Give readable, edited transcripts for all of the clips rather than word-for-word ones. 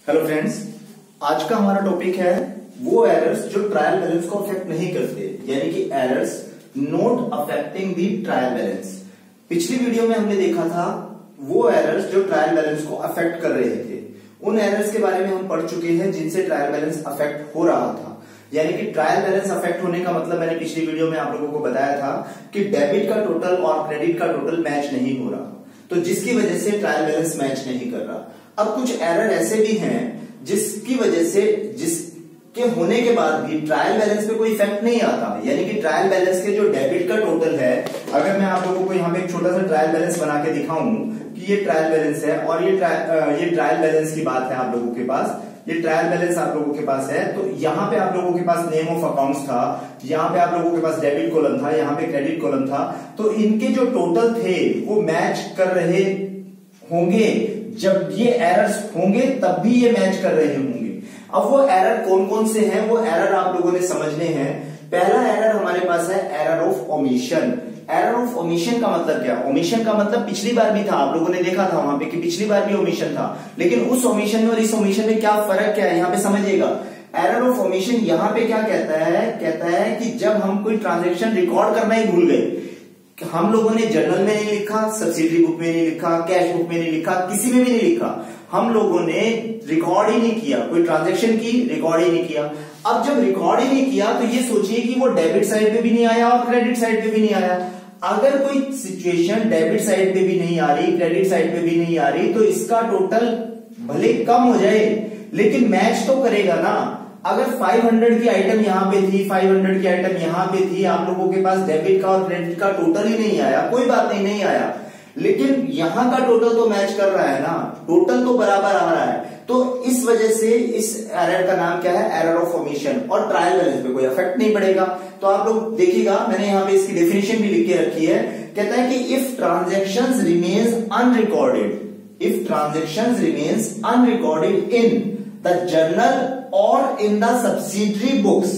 Hello friends, आज का हमारा टॉपिक है वो एरर्स जो ट्रायल बैलेंस को अफेक्ट नहीं करते, यानी कि errors not affecting the trial balance. पिछली वीडियो में हमने देखा था वो एरर्स जो ट्रायल बैलेंस को अफेक्ट कर रहे थे। उन एरर्स के बारे में हम पढ़ चुके हैं जिनसे ट्रायल बैलेंस अफेक्ट हो रहा था, यानी कि ट्रायल बैलेंस अफेक्ट होने का मतलब मैंने पिछली वीडियो में आप लोगों को बताया था कि डेबिट का टोटल और क्रेडिट का टोटल मैच नहीं हो रहा, तो जिसकी वजह से ट्रायल बैलेंस मैच नहीं कर रहा। अब कुछ एरर ऐसे भी हैं जिसकी वजह से जिसके होने के बाद भी ट्रायल बैलेंस पे कोई इफेक्ट नहीं आता, यानी कि ट्रायल बैलेंस के जो डेबिट का टोटल है, अगर मैं आप लोगों को यहाँ पे एक छोटा सा ट्रायल बैलेंस बना के दिखाऊं कि ये ट्रायल बैलेंस है और ये ट्रायल बैलेंस की बात है आप लोगों के पास, ये ट्रायल बैलेंस आप लोगों के पास है, तो यहाँ पे आप लोगों के पास नेम ऑफ अकाउंट्स था, यहाँ पे आप लोगों के पास डेबिट कॉलम था, यहाँ पे क्रेडिट कॉलम था, तो इनके जो टोटल थे वो मैच कर रहे होंगे। जब ये एरर्स होंगे तब भी ये मैच कर रहे होंगे। अब वो एरर कौन कौन से हैं, वो एरर आप लोगों ने समझने हैं। पहला एरर हमारे पास है error of omission. Error of omission का मतलब क्या? ओमिशन का मतलब पिछली बार भी था, आप लोगों ने देखा था वहां पे कि पिछली बार भी ओमिशन था, लेकिन उस ओमिशन में और इस ओमिशन में क्या फर्क क्या है यहाँ पे समझिएगा। एरर ऑफ ओमिशन यहाँ पे क्या कहता है कि जब हम कोई ट्रांजेक्शन रिकॉर्ड करना ही भूल गए, हम लोगों ने जर्नल में नहीं लिखा, सब्सिडरी बुक में नहीं लिखा, कैश बुक में नहीं लिखा, किसी में भी नहीं लिखा, हम लोगों ने रिकॉर्ड ही नहीं किया, कोई ट्रांजैक्शन की रिकॉर्ड ही नहीं किया। अब जब रिकॉर्ड ही नहीं किया तो ये सोचिए कि वो डेबिट साइड पे भी नहीं आया और क्रेडिट साइड पे भी नहीं आया। अगर कोई सिचुएशन डेबिट साइड पे भी नहीं आ रही, क्रेडिट साइड पे भी नहीं आ रही, तो इसका टोटल भले कम हो जाए लेकिन मैच तो करेगा ना। अगर 500 की आइटम यहां पे थी, 500 की आइटम यहां पे थी, आप लोगों के पास डेबिट का और क्रेडिट का टोटल ही नहीं आया, कोई बात नहीं आया, लेकिन यहां का टोटल तो मैच कर रहा है ना, टोटल तो बराबर आ रहा है। तो इस वजह से इस एरर का नाम क्या है? Error of omission. और ट्रायल बैलेंस पे कोई इफेक्ट नहीं पड़ेगा। तो आप लोग देखिएगा, मैंने यहाँ पे इसकी डेफिनेशन भी लिख के रखी है। कहता है कि if transactions remains unrecorded, if transactions remains unrecorded in the journal or in the subsidiary books,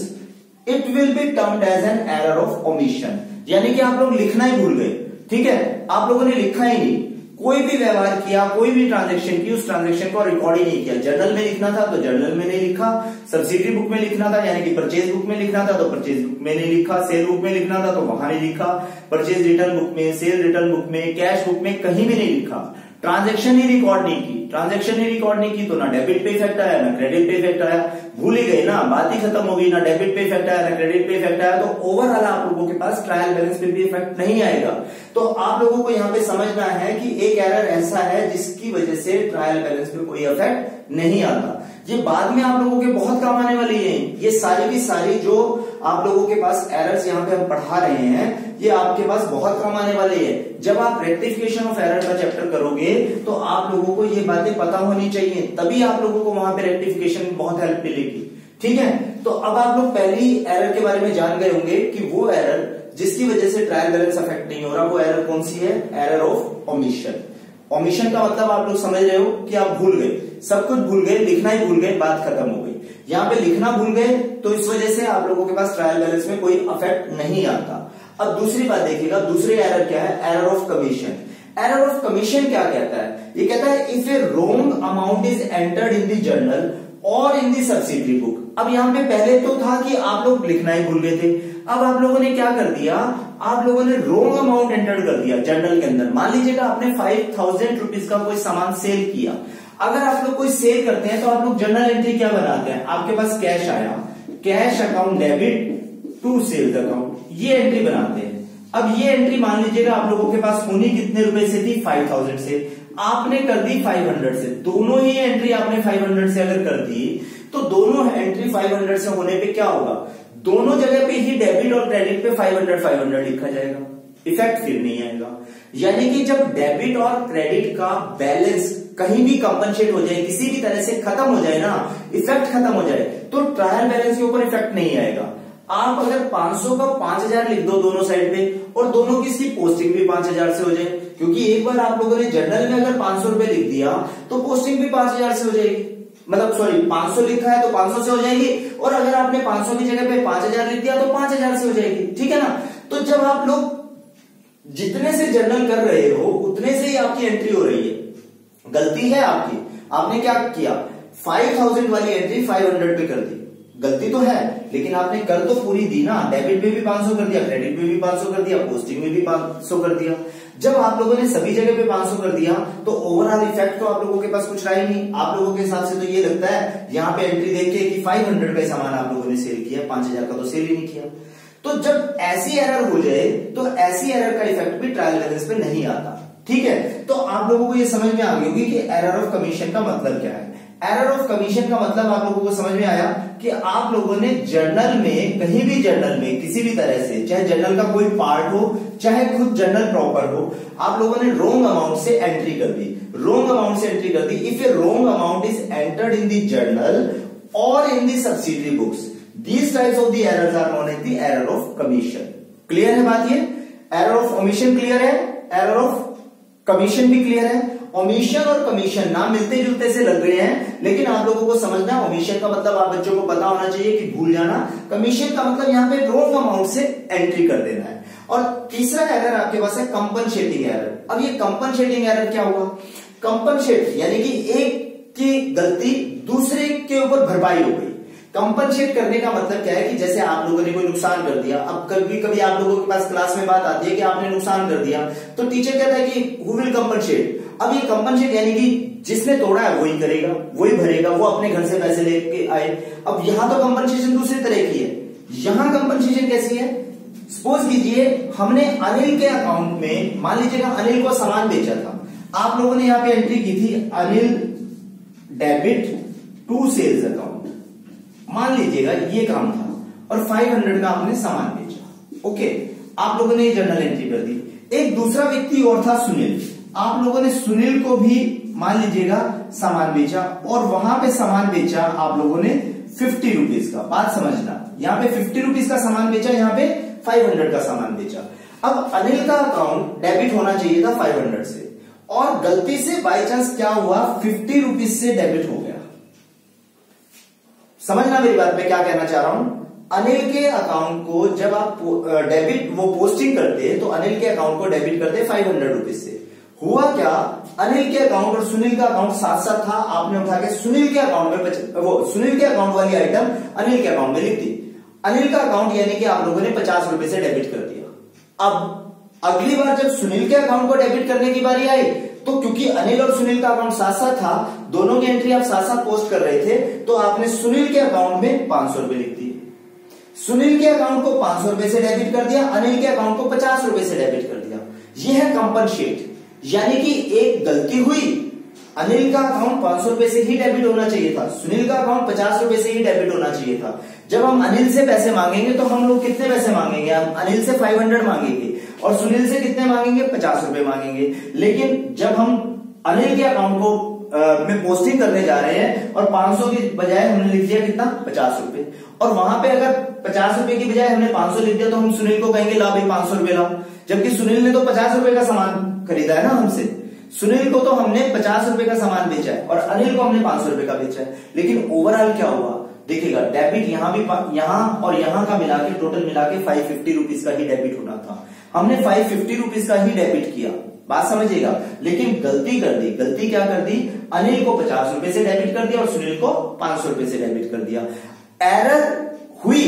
it will be termed as an error of omission। यानी कि आप लोग लिखना ही भूल गए, ठीक है, आप लोगों ने लिखा ही नहीं, कोई भी व्यवहार किया, कोई भी ट्रांजैक्शन की, उस ट्रांजैक्शन को रिकॉर्ड ही नहीं किया। जर्नल में लिखना था तो जर्नल में नहीं लिखा, सब्सिडरी बुक में लिखना था यानी कि परचेज बुक में लिखना था तो परचेज बुक में नहीं लिखा, सेल बुक में लिखना था तो वहां नहीं लिखा, परचेज रिटर्न बुक में, सेल रिटर्न बुक में, कैश बुक में कहीं भी नहीं लिखा। ट्रांजैक्शन ही रिकॉर्ड नहीं की, ट्रांजैक्शन ही रिकॉर्ड नहीं की तो ना डेबिट पे इफेक्ट आया ना क्रेडिट पे इफेक्ट आया, भूल ही गए ना, बात ही खत्म हो गई, ना डेबिट पे इफेक्ट आया ना क्रेडिट पे इफेक्ट आया, तो ओवरऑल आप लोगों के पास ट्रायल बैलेंस पे भी इफेक्ट नहीं आएगा। तो आप लोगों को यहाँ पे समझना है कि एक एरर ऐसा है जिसकी वजह से ट्रायल बैलेंस पे कोई इफेक्ट नहीं आता। ये बाद में आप लोगों के बहुत काम आने वाली है। ये सारी की सारी जो आप लोगों के पास एरर्स यहाँ पे हम पढ़ा रहे हैं, ये आपके पास बहुत काम आने वाले हैं। जब आप रेक्टिफिकेशन ऑफ एरर का चैप्टर करोगे तो आप लोगों को ये बातें पता होनी चाहिए, तभी आप लोगों को वहां पे रेक्टिफिकेशन में बहुत हेल्प मिलेगी, ठीक है। तो अब आप लोग पहली एरर के बारे में जान गए होंगे कि वो एरर जिसकी वजह से ट्रायल बैलेंस अफेक्ट नहीं हो रहा, वो एरर कौन सी है? Error of omission. ओमिशन का मतलब आप लोग समझ रहे हो कि आप भूल गए, सब कुछ भूल गए, लिखना ही भूल गए, बात खत्म हो गई। यहाँ पे लिखना भूल गए तो इस वजह से आप लोगों के पास ट्रायल बैलेंस में कोई इफेक्ट नहीं आता। अब दूसरी बात देखिएगा, दूसरी एरर क्या है? Error of commission. Error of commission क्या कहता है? ये कहता है if a wrong amount is entered in the journal और इन दी सब्सिडरी बुक। अब यहाँ पे पहले तो था कि आप लोग लिखना ही भूल गए थे, अब आप लोगों ने क्या कर दिया? आप लोगों ने रॉन्ग अमाउंट एंटर कर दिया जर्नल के अंदर। मान लीजिएगा आपने 5000 रुपीज का कोई सामान सेल किया। अगर आप लोग कोई सेल करते हैं तो आप लोग जर्नल एंट्री क्या बनाते हैं? आपके पास कैश आया, cash account debit to sales account, ये एंट्री बनाते हैं। अब ये एंट्री मान लीजिएगा आप लोगों के पास होनी कितने रुपए से थी? 5000 से, आपने कर दी 500 से। दोनों ही एंट्री आपने 500 से अगर कर दी तो दोनों एंट्री 500 से होने पे क्या होगा? दोनों जगह पे ही डेबिट और क्रेडिट पे 500 लिखा जाएगा, इफेक्ट फिर नहीं आएगा। यानी कि जब डेबिट और क्रेडिट का बैलेंस कहीं भी कंपनसेट हो जाए, किसी भी तरह से खत्म हो जाए ना, इफेक्ट खत्म हो जाए, तो ट्रायल बैलेंस के ऊपर इफेक्ट नहीं आएगा। आप अगर 500 का 5000 लिख दो दोनों साइड पे और दोनों की इसकी पोस्टिंग भी 5000 से हो जाए, क्योंकि एक बार आप लोगों ने जर्नल में अगर 500 रुपए लिख दिया तो पोस्टिंग भी 5000 से हो जाएगी, मतलब सॉरी 500 लिखा है तो 500 से हो जाएगी, और अगर आपने 500 की जगह पे 5000 लिख दिया तो 5000 से हो जाएगी, ठीक है ना। तो जब आप लोग जितने से जर्नल कर रहे हो उतने से ही आपकी एंट्री हो रही है। गलती है आपकी, आपने क्या किया? 5000 वाली एंट्री 500 पे कर दी, गलती तो है लेकिन आपने कर तो पूरी दी ना, डेबिट में भी 500 कर दिया, क्रेडिट में भी 500 कर दिया, पोस्टिंग में भी 500 कर दिया। जब आप लोगों ने सभी जगह पे 500 कर दिया तो ओवरऑल इफेक्ट तो आप लोगों के पास कुछ रहा ही नहीं। आप लोगों के हिसाब से तो ये लगता है यहाँ पे एंट्री देख के कि 500 का सामान आप लोगों ने सेल किया, 5000 का तो सेल ही नहीं किया। तो जब ऐसी एरर हो जाए तो ऐसी एरर का इफेक्ट भी ट्रायल बैलेंस पे नहीं आता, ठीक है। तो आप लोगों को ये समझ में आ गई होगी कि एरर ऑफ कमीशन का मतलब क्या है। एरर ऑफ कमीशन का मतलब आप लोगों को समझ में आया कि आप लोगों ने जर्नल में, कहीं भी जर्नल में किसी भी तरह से, चाहे जर्नल का कोई पार्ट हो चाहे खुद जर्नल प्रॉपर हो, आप लोगों ने रॉन्ग अमाउंट से एंट्री कर दी, रॉन्ग अमाउंट से एंट्री कर दी। If a wrong amount is entered in the journal और in the subsidiary books, these types of the errors are known as the error of commission। Clear है बात? ये एरर ऑफ ओमिशन क्लियर है, error of commission भी clear है। Omission और commission नाम मिलते जुलते से लग रहे हैं लेकिन आप लोगों को समझना है ओमिशन का मतलब आप बच्चों को पता होना चाहिए कि भूल जाना, कमीशन का मतलब यहाँ पे रॉन्ग अमाउंट से एंट्री कर देना है। और तीसरा एरर आपके पास है कंपनसेटिंग एरर। अब ये कंपनसेटिंग एरर क्या हुआ? कंपनसेट यानी कि एक की गलती दूसरे के ऊपर भरपाई हो गई। कंपनसेट करने का मतलब क्या है कि जैसे आप लोगों ने कोई नुकसान कर दिया, अब कभी कभी आप लोगों के पास क्लास में बात आती है कि आपने नुकसान कर दिया तो टीचर कहता है कि हु विल कंपनसेट। अब ये कंपनसेट यानी कि जिसने तोड़ा है वही करेगा, वही भरेगा, वो अपने घर से पैसे लेके आए। अब यहां तो कंपनसेशन दूसरी तरह की है, यहां कंपनसेशन कैसी है? सपोज कीजिए हमने अनिल के अकाउंट में, मान लीजिएगा अनिल को सामान बेचा था, आप लोगों ने यहां पे एंट्री की थी Anil debit to sales account, मान लीजिएगा ये काम था और 500 का आपने सामान बेचा। ओके, आप लोगों ने ये जर्नल एंट्री कर दी। एक दूसरा व्यक्ति और था सुनील, आप लोगों ने सुनील को भी मान लीजिएगा सामान बेचा और वहां पे सामान बेचा आप लोगों ने 50 रुपीज का। बात समझना, यहाँ पे 50 रुपीज का सामान बेचा, यहाँ पे 500 का सामान बेचा। अब अनिल का अकाउंट डेबिट होना चाहिए था 500 से और गलती से बाई चांस क्या हुआ, 50 रुपीज से डेबिट हो गया। समझना मेरी बात में क्या कहना चाह रहा हूं। अनिल के अकाउंट को जब आप डेबिट वो पोस्टिंग करते तो अनिल के अकाउंट को डेबिट करते 500 रुपीज से। हुआ क्या, अनिल के अकाउंट और सुनील का अकाउंट साथ साथ था, आपने उठा के सुनील के अकाउंट में वो सुनील के अकाउंट वाली आइटम अनिल के अकाउंट में लिख दी। अनिल का अकाउंट यानी कि आप लोगों ने 50 रुपए से डेबिट कर दिया। अब अगली बार जब सुनील के अकाउंट को डेबिट करने की बारी आई तो क्योंकि अनिल और सुनील का अकाउंट साथ साथ था, दोनों की एंट्री आप साथ साथ पोस्ट कर रहे थे, तो आपने सुनील के अकाउंट में 500 रुपए लिख दिए। सुनील के अकाउंट को 500 रुपए से डेबिट कर दिया, अनिल के अकाउंट को 50 रुपए से डेबिट कर दिया। यह है कंपनसेट, यानी कि एक गलती हुई, अनिल का अकाउंट 500 रुपए से ही डेबिट होना चाहिए था, सुनील का अकाउंट 50 रुपए से ही डेबिट होना चाहिए था। जब हम अनिल से पैसे मांगेंगे तो हम लोग कितने पैसे मांगेंगे? हम अनिल से 500 मांगेंगे और सुनील से कितने मांगेंगे? 50 रुपए मांगेंगे। लेकिन जब हम अनिल के अकाउंट को में पोस्टिंग करने जा रहे हैं और 500 की बजाय हमने लिख दिया कितना? 50 रुपए, और वहां पे अगर 50 रुपए की बजाय हमने 500 लिख दिया तो हम सुनील को कहेंगे ला भाई 500 रुपए ला, जबकि सुनील ने तो 50 रुपए का सामान खरीदा है ना हमसे। सुनील को तो हमने 50 रुपए का सामान बेचा है और अनिल को हमने 500 रुपए का बेचा है। लेकिन ओवरऑल क्या हुआ देखिएगा, डेबिट यहां भी, यहां और यहां का मिला के टोटल मिला के 550 रुपीज का ही डेबिट होना था, हमने 550 रुपीज का ही डेबिट किया। बात समझिएगा, लेकिन गलती कर दी। गलती क्या कर दी? अनिल को 50 रुपए से डेबिट कर दिया और सुनील को 500 रुपए से डेबिट कर दिया। एरर हुई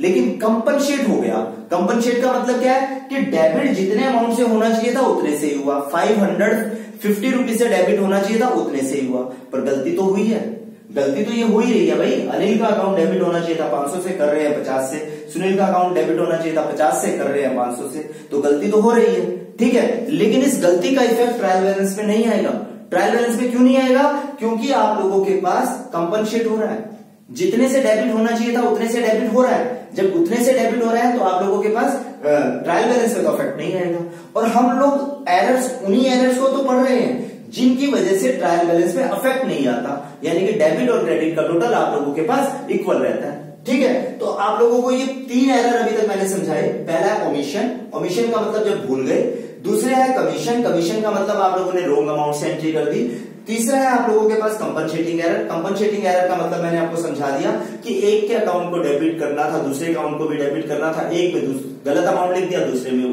लेकिन कंपनसेट हो गया। कंपनसेट का मतलब क्या है कि डेबिट जितने अमाउंट से होना चाहिए था उतने से ही हुआ, 550 रुपीज से डेबिट होना चाहिए था उतने से ही हुआ, पर गलती तो हुई है। गलती तो ये हो ही रही है भाई, अनिल का अकाउंट डेबिट होना चाहिए था 500 से, कर रहे हैं 50 से, सुनील का अकाउंट डेबिट होना चाहिए था 50 से, कर रहे हैं 500 से, तो गलती तो हो रही है, ठीक है। लेकिन इस गलती का इफेक्ट ट्रायल बैलेंस में नहीं आएगा। ट्रायल बैलेंस में क्यों नहीं आएगा? क्योंकि आप लोगों के पास कंपनसेट हो रहा है, जितने से डेबिट होना चाहिए था उतने से डेबिट हो रहा है। जब उतने से डेबिट हो रहा है तो आप लोगों के पास ट्रायल बैलेंस में तो इफेक्ट नहीं आएगा। और हम लोग एरर्स, उन्हीं एरर्स को तो पढ़ रहे हैं जिनकी वजह से ट्रायल बैलेंस में इफेक्ट नहीं आता, यानी कि डेबिट और क्रेडिट का टोटल आप लोगों के पास इक्वल रहता है, ठीक है। तो आप लोगों को ये 3 एरर अभी तक मैंने समझाए। पहला है ओमिशन, ओमिशन का मतलब जब भूल गए। दूसरा है कमीशन, कमीशन का मतलब आप लोगों ने रॉन्ग अमाउंट से एंट्री कर दी। तीसरा है आप लोगों के पास कंपनसेटिंग एरर। कंपनसेटिंग एरर का मतलब मैंने आपको समझा दिया कि एक के अकाउंट को डेबिट करना था, दूसरे अकाउंट को भी डेबिट करना था, एक में गलत अमाउंट लिख दिया, दूसरे में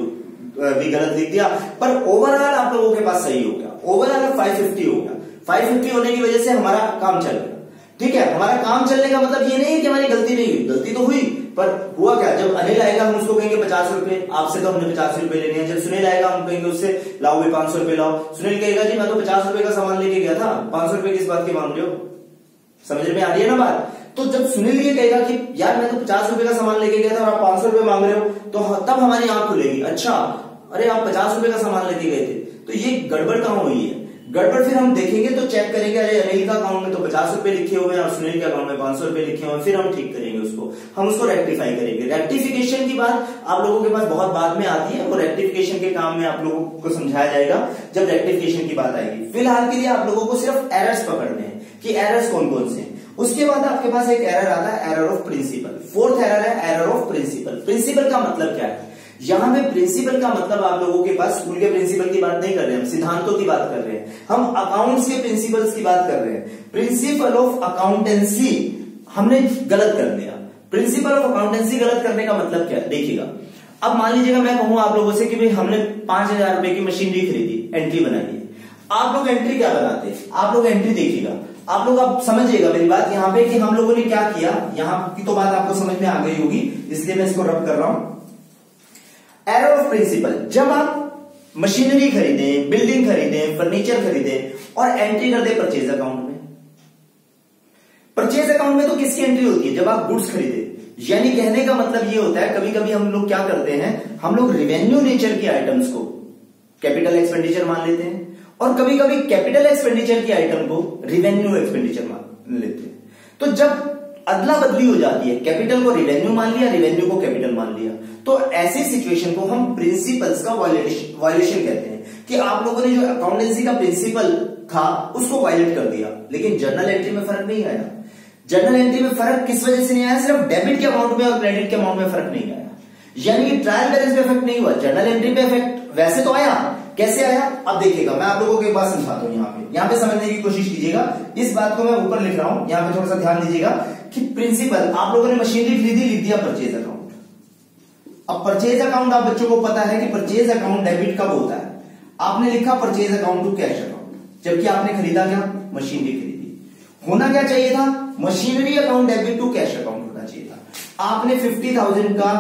भी गलत लिख दिया, पर ओवरऑल आप लोगों के पास सही हो गया। ओवरऑल 550 हो गया। 550 होने की वजह से हमारा काम चल गया। ठीक है, हमारा काम चलने का मतलब ये नहीं है कि हमारी गलती नहीं हुई, गलती तो हुई, पर हुआ क्या, जब अनिल आएगा हम उसको कहेंगे 50 रुपए, आपसे तो हमने 50 रुपए लेने हैं। जब सुनील आएगा हम कहेंगे उससे लाओ भाई 500 रुपए लाओ। सुनील कहेगा जी मैं तो 50 रुपए का सामान लेके गया था, 500 रुपए किस बात की मांग रहे हो। समझ में आ रही है ना बात। तो जब सुनील ये कहेगा कि यार मैं तो 50 रुपए का सामान लेके गया था और आप 500 रुपए मांग रहे हो, तो तब हमारी आंख खुलेगी, अच्छा अरे आप 50 रुपए का सामान लेके गए थे, तो ये गड़बड़ कहां हुई है। गड़बड़ फिर हम देखेंगे तो चेक करेंगे, अरे अनिल का अकाउंट में तो 50 रुपए लिखे हुए हैं और सुनील के अकाउंट में 500 रुपए लिखे हुए हैं, फिर हम ठीक करेंगे उसको, हम उसको रेक्टिफाई करेंगे। रेक्टिफिकेशन की बात आप लोगों के पास बहुत बाद में आती है, वो रेक्टिफिकेशन के काम में आप लोगों को समझाया जाएगा जब रेक्टिफिकेशन की बात आएगी। फिलहाल के लिए आप लोगों को सिर्फ एरर्स पकड़ने हैं कि एरर्स कौन कौन से हैं। उसके बाद आपके पास एक एरर आता है, error of principle. Fourth error है एरर ऑफ प्रिंसिपल। प्रिंसिपल का मतलब क्या है, यहां पे प्रिंसिपल का मतलब आप लोगों के पास स्कूल के प्रिंसिपल की बात नहीं कर रहे हैं, हम सिद्धांतों की बात कर रहे हैं, हम अकाउंट्स के प्रिंसिपल्स की बात कर रहे हैं। प्रिंसिपल ऑफ अकाउंटेंसी हमने गलत कर दिया। प्रिंसिपल ऑफ अकाउंटेंसी गलत करने का मतलब क्या है, देखिएगा। अब मान लीजिएगा मैं कहूं आप लोगों से कि भाई हमने 5000 रुपए की मशीनरी खरीदी, एंट्री बनाई है। आप लोग एंट्री क्या बनाते हैं, आप लोग एंट्री देखिएगा, आप लोग अब समझिएगा मेरी बात यहां पे कि हम लोगों ने क्या किया। यहां की तो बात आपको समझ में आ गई होगी, इसलिए मैं इसको रब कर रहा हूं। एरर ऑफ प्रिंसिपल, जब आप मशीनरी खरीदे, बिल्डिंग खरीदे, फर्नीचर खरीदे और एंट्री कर दे परचेज अकाउंट में। परचेज अकाउंट में तो किसकी एंट्री होती है, जब आप गुड्स खरीदे। यानी कहने का मतलब ये होता है, कभी कभी हम लोग क्या करते हैं, हम लोग रिवेन्यू नेचर की आइटम्स को कैपिटल एक्सपेंडिचर मान लेते हैं और कभी कभी कैपिटल एक्सपेंडिचर की आइटम को रिवेन्यू एक्सपेंडिचर मान लेते हैं। तो जब अदला बदली हो जाती है, कैपिटल को रिवेन्यू मान लिया, रिवेन्यू को कैपिटल मान लिया, तो ऐसी सिचुएशन को हम प्रिंसिपल्स का वायलेशन कहते हैं कि आप लोगों ने जो अकाउंटेंसी का प्रिंसिपल था उसको वायलेट कर दिया। लेकिन जर्नल एंट्री में फर्क नहीं आया। जर्नल एंट्री में फर्क किस वजह से नहीं आया, सिर्फ डेबिट के अमाउंट में और क्रेडिट के अमाउंट में फर्क नहीं आया, यानी कि ट्रायल बैलेंस पे इफेक्ट नहीं हुआ, जर्नल एंट्री पे इफेक्ट वैसे तो आया। कैसे आया अब देखिएगा, मैं आप लोगों को एक बात समझाता हूं। यहां पे समझने की कोशिश कीजिएगा, इस बात को मैं ऊपर लिख रहा हूं, यहां पे थोड़ा सा ध्यान दीजिएगा कि प्रिंसिपल, आप लोगों ने मशीनरी खरीदी, लिख दिया परचेज अकाउंट। अब परचेज अकाउंट आप बच्चों को पता है कि परचेज अकाउंट डेबिट कब होता है, आपने लिखा purchase account to cash account, जबकि आपने खरीदा क्या, मशीनरी खरीदी। होना क्या चाहिए था, machinery account debit to cash account होना चाहिए था। आपने 50,000 का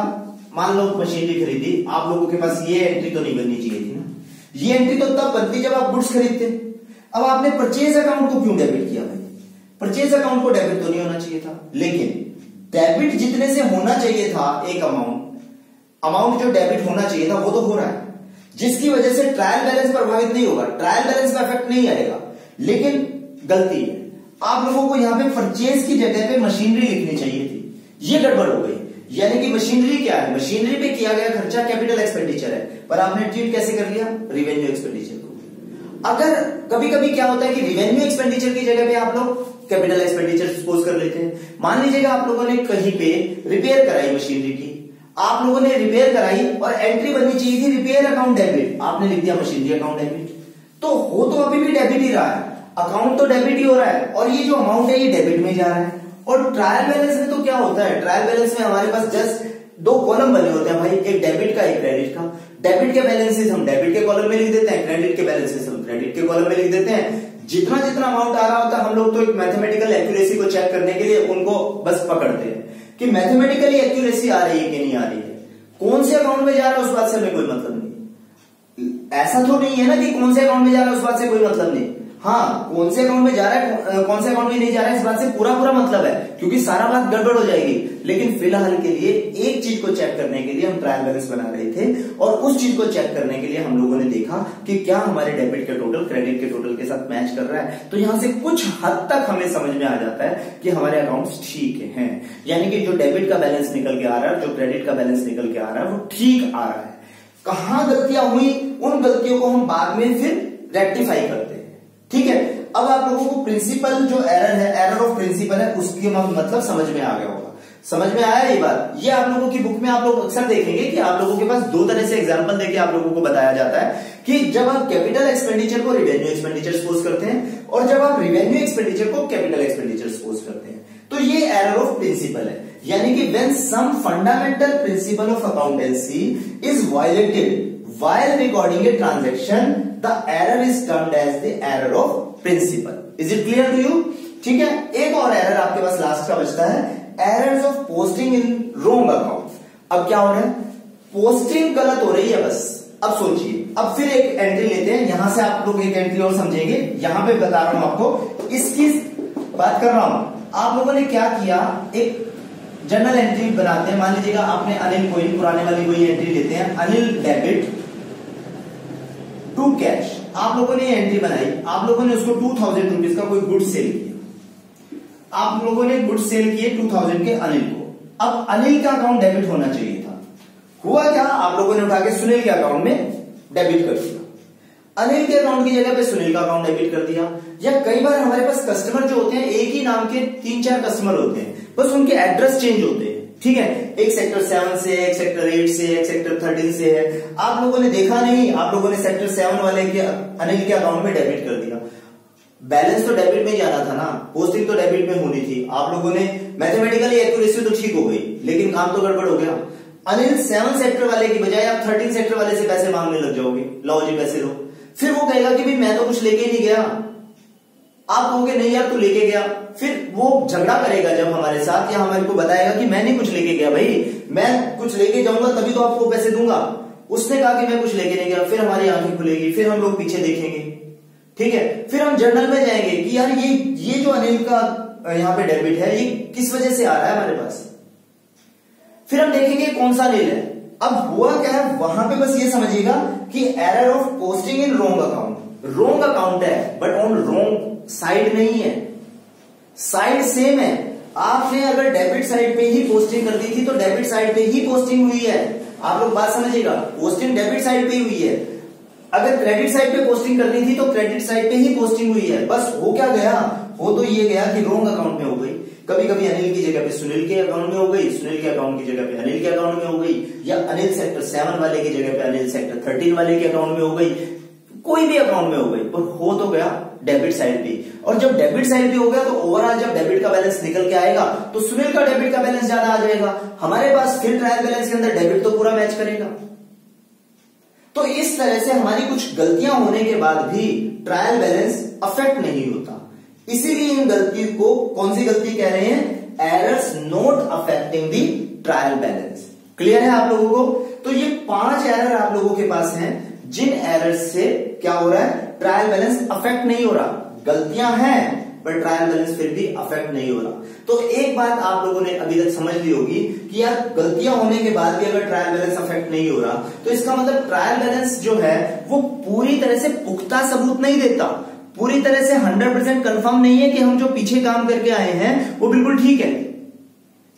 मान लो मशीनरी खरीदी, आप लोगों के पास ये एंट्री तो नहीं बननी चाहिए थी ना, ये एंट्री तो तब बनती जब आप गुड्स खरीदते। अब आपने परचेज अकाउंट को क्यों डेबिट किया भाई, परचेज अकाउंट को डेबिट तो नहीं होना चाहिए था, लेकिन डेबिट जितने से होना चाहिए था, एक अमाउंट जो डेबिट होना चाहिए था वो तो हो रहा है, जिसकी वजह से ट्रायल बैलेंस प्रभावित नहीं होगा, ट्रायल बैलेंस का इफेक्ट नहीं आएगा। लेकिन गलती है, आप लोगों को यहां पे परचेज की जगह पे मशीनरी लिखनी चाहिए थी, ये गड़बड़ हो गई। यानी कि मशीनरी क्या है, मशीनरी पे किया गया खर्चा कैपिटल एक्सपेंडिचर है, पर आपने ट्रीट कैसे कर लिया, रिवेन्यू एक्सपेंडिचर को। अगर कभी कभी क्या होता है कि रिवेन्यू एक्सपेंडिचर की जगह पे आप लोग कैपिटल एक्सपेंडिचर सपोज कर लेते हैं। मान लीजिएगा आप लोगों ने कहीं पे रिपेयर कराई मशीनरी की, आप लोगों ने रिपेयर कराई और एंट्री बननी चाहिए थी रिपेयर अकाउंट डेबिट, आपने लिख दिया मशीनरी अकाउंट डेबिट। तो हो तो अभी भी डेबिट ही रहा है, अकाउंट तो डेबिट ही हो रहा है और ये जो अमाउंट है ये डेबिट में जा रहा है। और ट्रायल बैलेंस में तो क्या होता है, ट्रायल बैलेंस में हमारे पास जस्ट 2 कॉलम बने होते हैं भाई, एक डेबिट का एक क्रेडिट का। डेबिट के बैलेंसेस हम डेबिट के कॉलम में लिख देते हैं, क्रेडिट के बैलेंसेस हम क्रेडिट के कॉलम में लिख देते हैं। जितना जितना अमाउंट आ रहा होता है हम लोग तो एक मैथमेटिकल एक्यूरेसी को चेक करने के लिए उनको बस पकड़ते हैं कि मैथमेटिकली एक्यूरेसी आ रही है कि नहीं आ रही है, कौन से अकाउंट में जा रहा है उस बात से हमें कोई मतलब नहीं। ऐसा तो नहीं है ना कि कौन से अकाउंट में जा रहा है उस बात से कोई मतलब नहीं, हाँ कौन से अकाउंट में जा रहा है कौन से अकाउंट में नहीं जा रहा है इस बात से पूरा मतलब है, क्योंकि सारा बात गड़बड़ हो जाएगी। लेकिन फिलहाल के लिए एक चीज को चेक करने के लिए हम ट्रायल बैलेंस बना रहे थे और उस चीज को चेक करने के लिए हम लोगों ने देखा कि क्या हमारे डेबिट के टोटल क्रेडिट के टोटल के साथ मैच कर रहा है। तो यहां से कुछ हद तक हमें समझ में आ जाता है कि हमारे अकाउंट्स ठीक हैं, यानी कि जो डेबिट का बैलेंस निकल के आ रहा है, जो क्रेडिट का बैलेंस निकल के आ रहा है वो ठीक आ रहा है। कहां गलतियां हुई उन गलतियों को हम बाद में फिर रेक्टिफाई करते हैं, ठीक है। अब आप लोगों को प्रिंसिपल जो एरर है, एरर ऑफ प्रिंसिपल है, उसकी मतलब समझ में आ गया होगा। समझ में आया ये बात, ये आप लोगों की बुक में आप लोग अक्सर देखेंगे कि आप लोगों के पास 2 तरह से एग्जांपल देके आप लोगों को बताया जाता है कि जब आप कैपिटल एक्सपेंडिचर को रिवेन्यू एक्सपेंडिचर सपोज करते हैं और जब आप रिवेन्यू एक्सपेंडिचर को कैपिटल एक्सपेंडिचर सपोज करते हैं। तो ये एरर ऑफ प्रिंसिपल है, यानी कि when some fundamental principle of accountancy is violated while recording a transaction, the error is termed as the error of principle. Is it clear to you? ठीक है, एक और एरर आपके पास लास्ट का बचता है, errors of posting in wrong account. अब क्या हो रहा है, पोस्टिंग गलत हो रही है बस। अब सोचिए, अब फिर एक एंट्री लेते हैं, यहां से आप लोग एक एंट्री और समझेंगे। यहां पे बता रहा हूं आपको, इसकी बात कर रहा हूं। आप लोगों ने क्या किया, एक जनरल एंट्री बनाते हैं। मान लीजिएगा आपने अनिल कोई पुराने वाली कोई एंट्री लेते हैं, अनिल डेबिट टू कैश। आप लोगों ने एंट्री बनाई, आप लोगों ने उसको 2000 रुपीज का कोई गुड सेल किया। आप लोगों ने गुड सेल किए 2000 के अनिल को। अब अनिल का अकाउंट डेबिट होना चाहिए था, हुआ क्या, आप लोगों ने उठा के सुनील के अकाउंट में डेबिट कर दिया। अनिल के अकाउंट की जगह पे सुनील का अकाउंट डेबिट कर दिया। या कई बार हमारे पास कस्टमर जो होते हैं, एक ही नाम के 3-4 कस्टमर होते हैं, बस उनके एड्रेस चेंज होते हैं। ठीक है, एक सेक्टर 7 से, एक सेक्टर 8 से, एक सेक्टर 13 से है। आप लोगों ने देखा नहीं, आप लोगों ने सेक्टर 7 वाले के अनिल के अकाउंट में डेबिट कर दिया। बैलेंस तो डेबिट में ही जाना था ना, पोस्टिंग तो डेबिट में होनी थी। आप लोगों ने मैथमेटिकली एक्यूरेसी तो ठीक हो गई, लेकिन काम तो गड़बड़ हो गया। अनिल 7 सेक्टर वाले की बजाय आप 13 सेक्टर वाले से पैसे मांगने लग जाओगे, लो जी पैसे लो। फिर वो कहेगा कि भाई मैं तो कुछ लेके नहीं गया। आप कहोगे नहीं यार तू लेके गया, फिर वो झगड़ा करेगा जब हमारे साथ, या हमारे को बताएगा कि मैं नहीं कुछ लेके गया भाई, मैं कुछ लेके जाऊंगा तभी तो आपको पैसे दूंगा। उसने कहा कि मैं कुछ लेके नहीं गया, फिर हमारी आंखें खुलेगी, फिर हम लोग पीछे देखेंगे। ठीक है, फिर हम जर्नल में जाएंगे कि यार ये जो अनिल का यहाँ पे डेबिट है, ये किस वजह से आ रहा है हमारे पास। फिर हम देखेंगे कौन सा अनिल है। अब हुआ क्या है, वहां पे बस ये समझिएगा कि error of posting in wrong account. Wrong account है बट ऑन रॉन्ग साइड नहीं है, साइड सेम है। आपने अगर डेबिट साइड पे ही पोस्टिंग कर दी थी तो डेबिट साइड पे ही पोस्टिंग हुई है। आप लोग बात समझिएगा, पोस्टिंग डेबिट साइड पे ही हुई है। अगर क्रेडिट साइड पे पोस्टिंग करनी थी तो क्रेडिट साइड पे ही पोस्टिंग हुई है। बस हो क्या गया, हो तो ये गया कि रॉन्ग अकाउंट में हो गई। कभी कभी अनिल की जगह पे सुनील के अकाउंट में हो गई, सुनील के अकाउंट की जगह पे अनिल के अकाउंट में हो गई, या अनिल सेक्टर 7 वाले की जगह पे अनिल सेक्टर 13 वाले के अकाउंट में हो गई, कोई भी अकाउंट में हो गई, पर हो तो गया डेबिट साइड पे। और जब डेबिट साइड पे हो गया तो ओवरऑल जब डेबिट का बैलेंस निकल के आएगा तो सुनील का डेबिट का बैलेंस ज्यादा आ जाएगा हमारे पास, फिर ट्रायल बैलेंस के अंदर डेबिट तो पूरा मैच करेगा। तो इस तरह से हमारी कुछ गलतियां होने के बाद भी ट्रायल बैलेंस अफेक्ट नहीं होता। इसीलिए इन गलती को कौन सी गलती कह रहे हैं, errors not affecting the trial balance. Clear है आप लोगों को। तो ये 5 एरर आप लोगों के पास हैं जिन एरर्स से क्या हो रहा है, ट्रायल बैलेंस अफेक्ट नहीं हो रहा। गलतियां हैं पर ट्रायल बैलेंस फिर भी अफेक्ट नहीं हो रहा। तो एक बात आप लोगों ने अभी तक समझ ली होगी कि यार गलतियां होने के बाद भी अगर ट्रायल बैलेंस अफेक्ट नहीं हो रहा तो इसका मतलब ट्रायल बैलेंस जो है वो पूरी तरह से पुख्ता सबूत नहीं देता, पूरी तरह से 100% कंफर्म नहीं है कि हम जो पीछे काम करके आए हैं वो बिल्कुल ठीक है।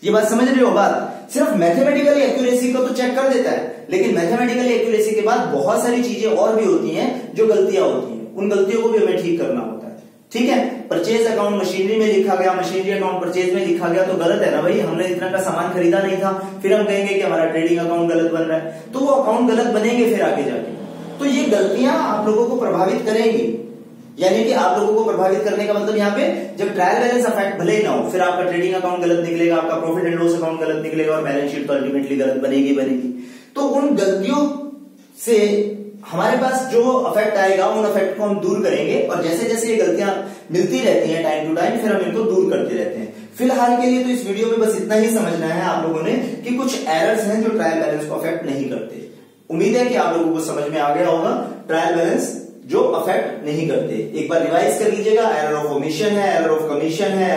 ये बात समझ रहे हो। बात सिर्फ मैथमेटिकल एक्यूरेसी को तो चेक कर देता है, लेकिन मैथमेटिकल एक्यूरेसी के बाद बहुत सारी चीजें और भी होती हैं जो गलतियां होती हैं, उन गलतियों को भी हमें ठीक करना होता है। ठीक है, परचेज अकाउंट मशीनरी में लिखा गया, मशीनरी अकाउंट परचेज में लिखा गया तो गलत है ना भाई, हमने इतना का सामान खरीदा नहीं था। फिर हम कहेंगे कि हमारा ट्रेडिंग अकाउंट गलत बन रहा है, तो वो अकाउंट गलत बनेंगे फिर आगे जाके। तो ये गलतियां आप लोगों को प्रभावित करेंगी, यानी कि आप लोगों को प्रभावित करने का मतलब यहाँ पे जब ट्रायल बैलेंस अफेक्ट भले ही ना हो, फिर आपका ट्रेडिंग अकाउंट गलत निकलेगा, आपका प्रॉफिट एंड लॉस अकाउंट गलत निकलेगा और बैलेंस शीट तो अल्टीमेटली गलत बनेगी। तो उन गलतियों से हमारे पास जो अफेक्ट आएगा उन अफेक्ट को हम दूर करेंगे, और जैसे जैसे ये गलतियां मिलती रहती हैं टाइम टू टाइम फिर हम इनको दूर करते रहते हैं। फिलहाल के लिए तो इस वीडियो में बस इतना ही समझना है आप लोगों ने कि कुछ एरर्स हैं जो ट्रायल बैलेंस को अफेक्ट नहीं करते। उम्मीद है कि आप लोगों को समझ में आ गया होगा ट्रायल बैलेंस जो अफेक्ट नहीं करते। एक बार रिवाइज कर लीजिएगा, एरर ऑफ ओमिशन है, एरर ऑफ कमीशन है,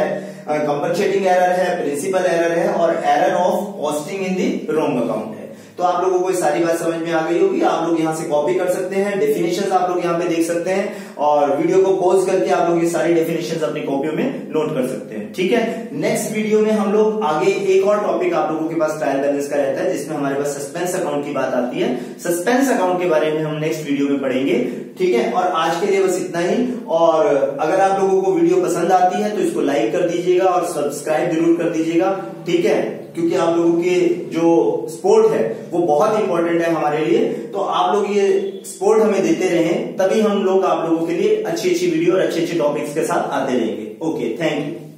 कंपनसेटिंग एरर है, प्रिंसिपल एरर है और error of posting in the wrong account है। तो आप लोगों को सारी बात समझ में आ गई होगी। आप लोग यहाँ से कॉपी कर सकते हैं, डेफिनेशंस आप लोग यहाँ पे देख सकते हैं और वीडियो को पॉज करके आप लोग ये सारी डेफिनेशंस अपनी कॉपियों में नोट कर सकते हैं। ठीक है, नेक्स्ट वीडियो में हम लोग आगे एक और टॉपिक आप लोगों के पास ट्रायल बैलेंस का रहता है जिसमें हमारे पास सस्पेंस अकाउंट की बात आती है। सस्पेंस अकाउंट के बारे में हम नेक्स्ट वीडियो में पढ़ेंगे। ठीक है, और आज के लिए बस इतना ही। और अगर आप लोगों को वीडियो पसंद आती है तो इसको लाइक कर दीजिएगा और सब्सक्राइब जरूर कर दीजिएगा। ठीक है, क्योंकि आप लोगों के जो सपोर्ट है वो बहुत इंपॉर्टेंट है हमारे लिए। तो आप लोग ये सपोर्ट हमें देते रहें, तभी हम लोग आप लोगों के लिए अच्छी अच्छी वीडियो और अच्छे अच्छे टॉपिक्स के साथ आते रहेंगे। Okay, thank you.